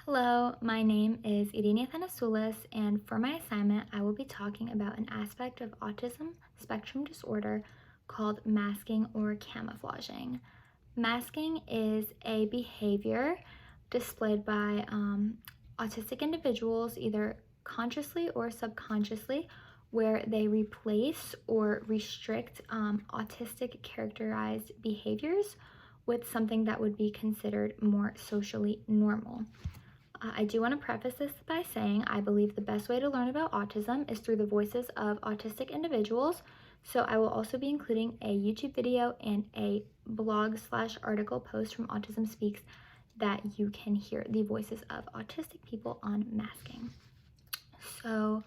Hello, my name is Irina Thanasoulis, and for my assignment, I will be talking about an aspect of autism spectrum disorder called masking or camouflaging. Masking is a behavior displayed by autistic individuals, either consciously or subconsciously, where they replace or restrict autistic characterized behaviors with something that would be considered more socially normal. I do want to preface this by saying I believe the best way to learn about autism is through the voices of autistic individuals. So I will also be including a YouTube video and a blog/article post from Autism Speaks that you can hear the voices of autistic people on masking. So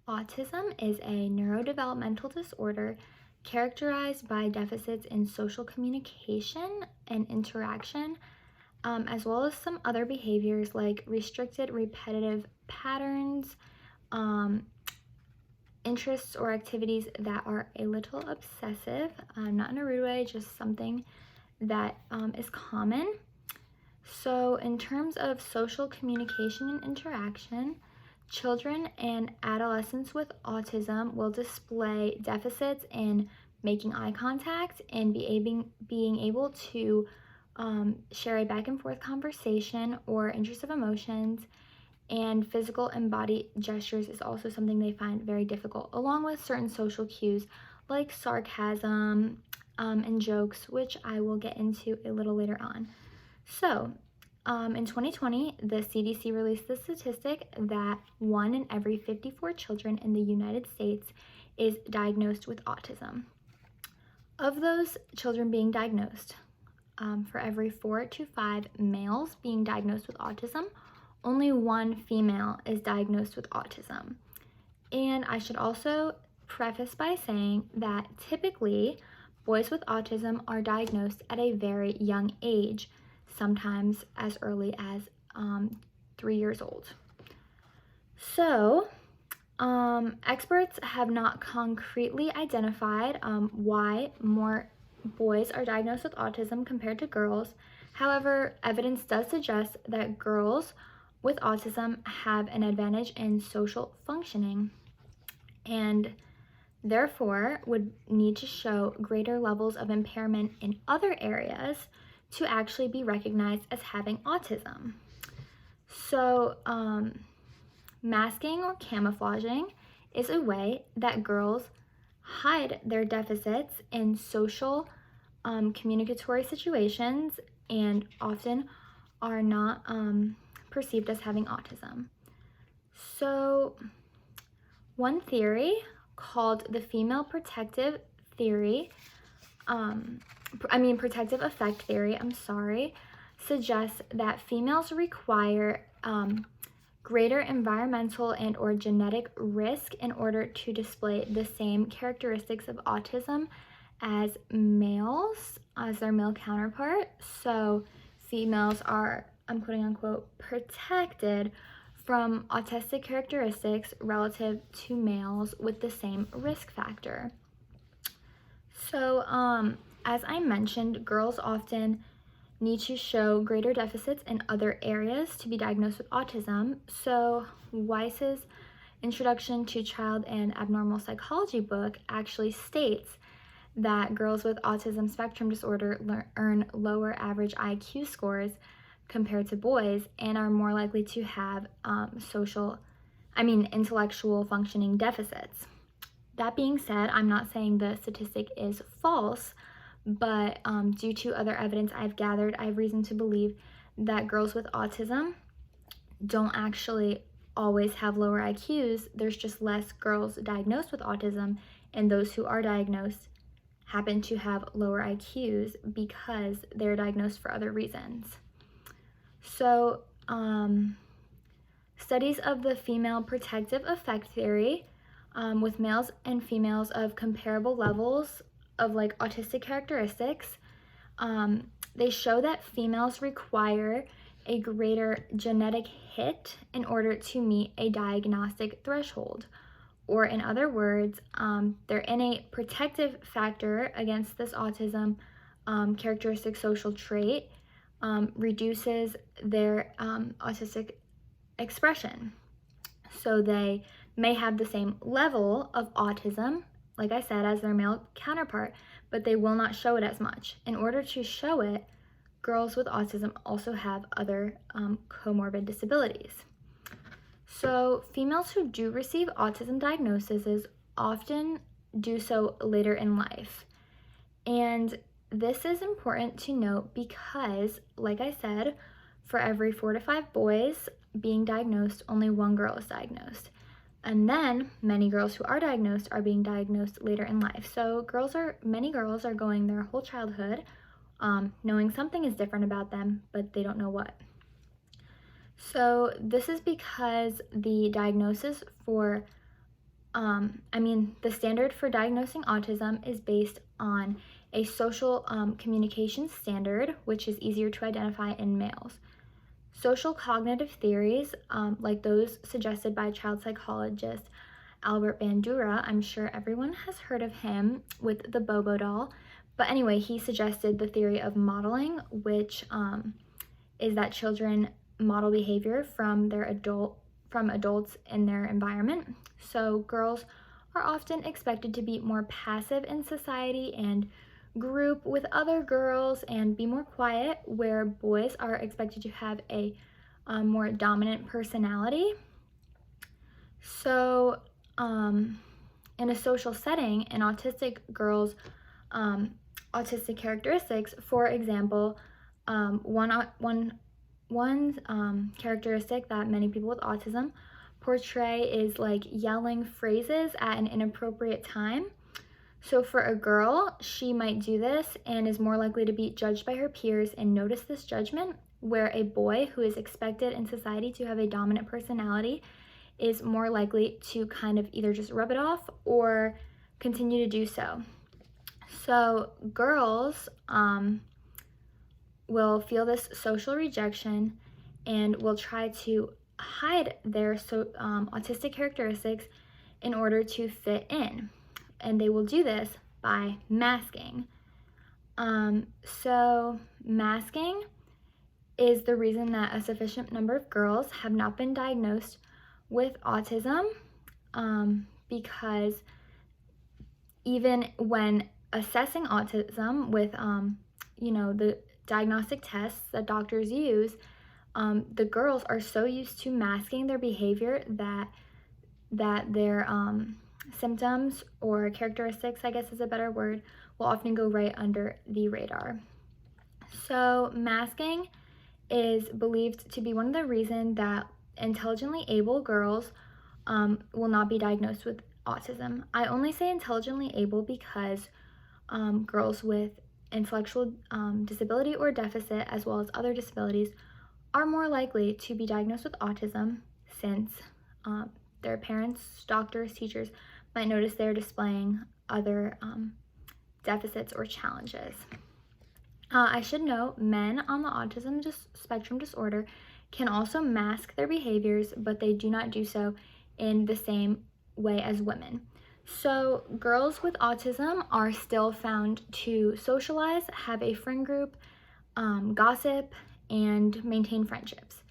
autism is a neurodevelopmental disorder characterized by deficits in social communication and interaction, as well as some other behaviors like restricted repetitive patterns, interests or activities that are a little obsessive, not in a rude way, just something that is common. So in terms of social communication and interaction, children and adolescents with autism will display deficits in making eye contact and being able to share a back and forth conversation or interest of emotions, and physical and body gestures is also something they find very difficult, along with certain social cues like sarcasm and jokes, which I will get into a little later on. So in 2020, the CDC released the statistic that 1 in every 54 children in the United States is diagnosed with autism. Of those children being diagnosed, for every 4 to 5 males being diagnosed with autism, only 1 female is diagnosed with autism. And I should also preface by saying that typically boys with autism are diagnosed at a very young age, sometimes as early as 3 years old. So experts have not concretely identified why more boys are diagnosed with autism compared to girls. However, evidence does suggest that girls with autism have an advantage in social functioning and therefore would need to show greater levels of impairment in other areas to actually be recognized as having autism. So masking or camouflaging is a way that girls hide their deficits in social communicatory situations and often are not perceived as having autism. So one theory called the female protective theory, protective effect theory, suggests that females require greater environmental and or genetic risk in order to display the same characteristics of autism as males, as their male counterpart. So females are, I'm quoting unquote, protected from autistic characteristics relative to males with the same risk factor. So as I mentioned, girls often need to show greater deficits in other areas to be diagnosed with autism. So Weiss's Introduction to Child and Abnormal Psychology book actually states that girls with autism spectrum disorder earn lower average IQ scores compared to boys and are more likely to have intellectual functioning deficits. That being said, I'm not saying the statistic is false, but due to other evidence I've gathered, I have reason to believe that girls with autism don't actually always have lower IQs. There's just less girls diagnosed with autism, and those who are diagnosed happen to have lower IQs because they're diagnosed for other reasons. So studies of the female protective effect theory with males and females of comparable levels of autistic characteristics, they show that females require a greater genetic hit in order to meet a diagnostic threshold, or in other words, their innate protective factor against this autism characteristic social trait reduces their autistic expression. So they may have the same level of autism, like I said, as their male counterpart, but they will not show it as much. In order to show it, girls with autism also have other comorbid disabilities. So females who do receive autism diagnoses often do so later in life. And this is important to note because, like I said, for every 4 to 5 boys being diagnosed, only 1 girl is diagnosed. And then many girls who are diagnosed are being diagnosed later in life. So many girls are going their whole childhood knowing something is different about them, but they don't know what. So this is because the diagnosis for, the standard for diagnosing autism is based on a social communication standard, which is easier to identify in males. Social cognitive theories, like those suggested by child psychologist Albert Bandura, I'm sure everyone has heard of him with the Bobo doll. But anyway, he suggested the theory of modeling, which is that children model behavior from adults in their environment. So girls are often expected to be more passive in society and group with other girls and be more quiet, where boys are expected to have a more dominant personality. So in a social setting, in autistic girls' autistic characteristics, for example, one characteristic that many people with autism portray is like yelling phrases at an inappropriate time. So for a girl, she might do this and is more likely to be judged by her peers and notice this judgment, where a boy who is expected in society to have a dominant personality is more likely to kind of either just rub it off or continue to do so. So girls will feel this social rejection and will try to hide their autistic characteristics in order to fit in. And they will do this by masking. So masking is the reason that a sufficient number of girls have not been diagnosed with autism, because even when assessing autism with, the diagnostic tests that doctors use, the girls are so used to masking their behavior that their symptoms or characteristics, I guess is a better word, will often go right under the radar. So masking is believed to be one of the reasons that intelligently able girls will not be diagnosed with autism. I only say intelligently able because girls with intellectual disability or deficit, as well as other disabilities, are more likely to be diagnosed with autism, since their parents, doctors, teachers might notice they're displaying other deficits or challenges. I should note, men on the autism spectrum disorder can also mask their behaviors, but they do not do so in the same way as women. So girls with autism are still found to socialize, have a friend group, gossip, and maintain friendships.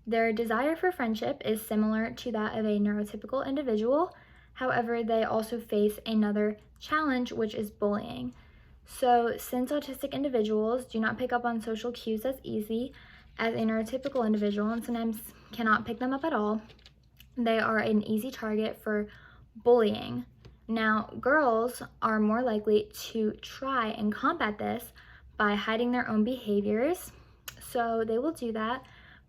Their desire for friendship is similar to that of a neurotypical individual. However, they also face another challenge, which is bullying. So since autistic individuals do not pick up on social cues as easy as a neurotypical individual, and sometimes cannot pick them up at all, they are an easy target for bullying. Now, girls are more likely to try and combat this by hiding their own behaviors. So they will do that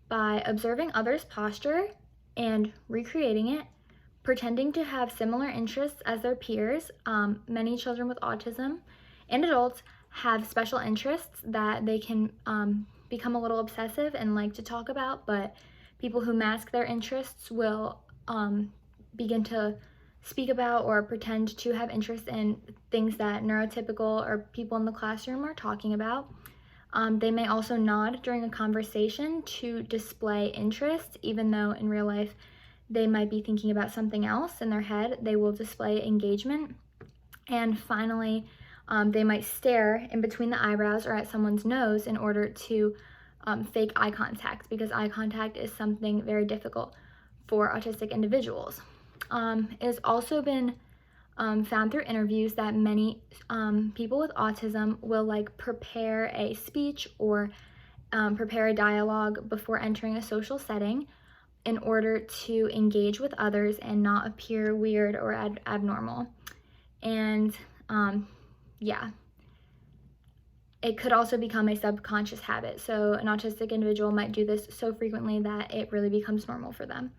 by observing others' posture and recreating it, pretending to have similar interests as their peers. Many children with autism and adults have special interests that they can become a little obsessive and like to talk about, but people who mask their interests will begin to speak about or pretend to have interest in things that neurotypical or people in the classroom are talking about. They may also nod during a conversation to display interest, even though in real life they might be thinking about something else in their head. They will display engagement. And finally, they might stare in between the eyebrows or at someone's nose in order to fake eye contact, because eye contact is something very difficult for autistic individuals. It has also been found through interviews that many people with autism will like prepare a speech or prepare a dialogue before entering a social setting in order to engage with others and not appear weird or abnormal. And yeah, it could also become a subconscious habit. So an autistic individual might do this so frequently that it really becomes normal for them.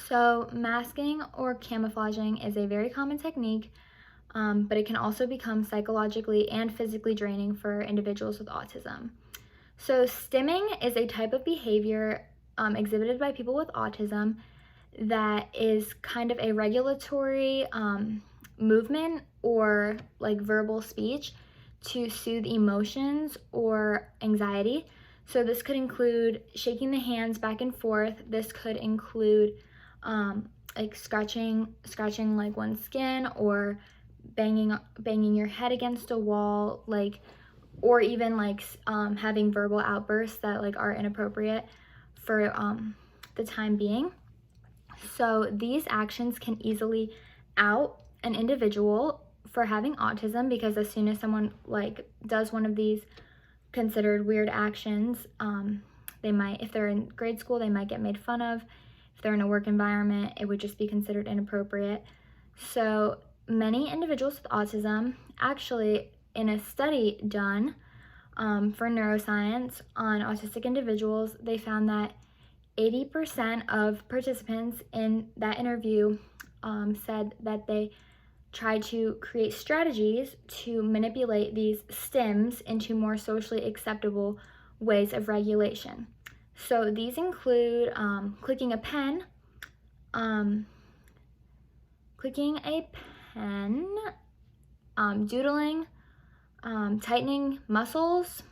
So masking or camouflaging is a very common technique, but it can also become psychologically and physically draining for individuals with autism. So stimming is a type of behavior exhibited by people with autism that is kind of a regulatory movement or like verbal speech to soothe emotions or anxiety. So this could include shaking the hands back and forth. This could include like scratching like one's skin, or banging your head against a wall, like, or even like having verbal outbursts that like are inappropriate for the time being. So these actions can easily out an individual for having autism, because as soon as someone like does one of these considered weird actions, they might, if they're in grade school, they might get made fun of. If they're in a work environment, it would just be considered inappropriate. So many individuals with autism, actually in a study done for neuroscience on autistic individuals, they found that 80% of participants in that interview said that they try to create strategies to manipulate these stims into more socially acceptable ways of regulation. So these include clicking a pen, doodling, tightening muscles,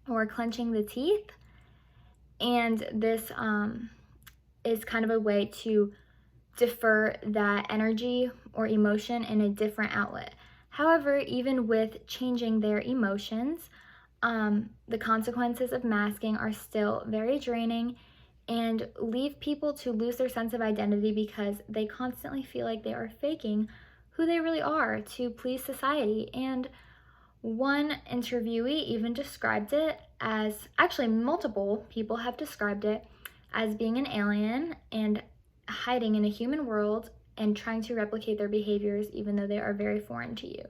or clenching the teeth. And this is kind of a way to defer that energy or emotion in a different outlet. However, even with changing their emotions, the consequences of masking are still very draining and leave people to lose their sense of identity, because they constantly feel like they are faking who they really are to please society. And one interviewee even described it as, actually multiple people have described it as being an alien and hiding in a human world and trying to replicate their behaviors even though they are very foreign to you.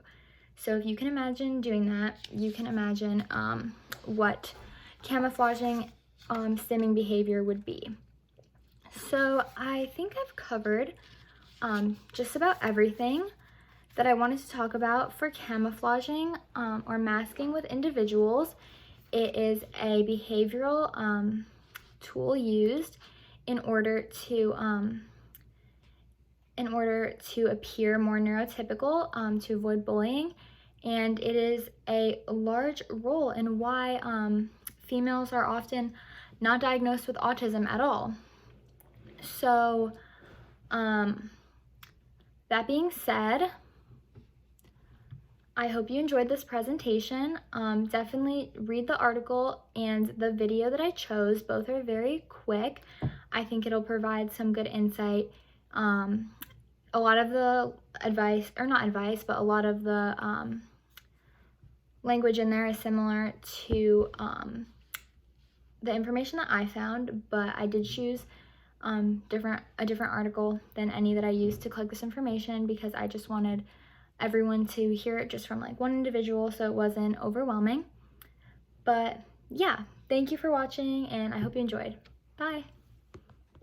So if you can imagine doing that, you can imagine what camouflaging stimming behavior would be. So I think I've covered just about everything that I wanted to talk about for camouflaging or masking with individuals. It is a behavioral tool used in order to appear more neurotypical, to avoid bullying, and it is a large role in why females are often not diagnosed with autism at all. So that being said, I hope you enjoyed this presentation. Definitely read the article and the video that I chose. Both are very quick. I think it'll provide some good insight. A lot of the advice, or not advice, but a lot of the language in there is similar to the information that I found, but I did choose a different article than any that I used to collect this information, because I just wanted everyone to hear it just from like one individual, so it wasn't overwhelming. But yeah, thank you for watching, and I hope you enjoyed. Bye.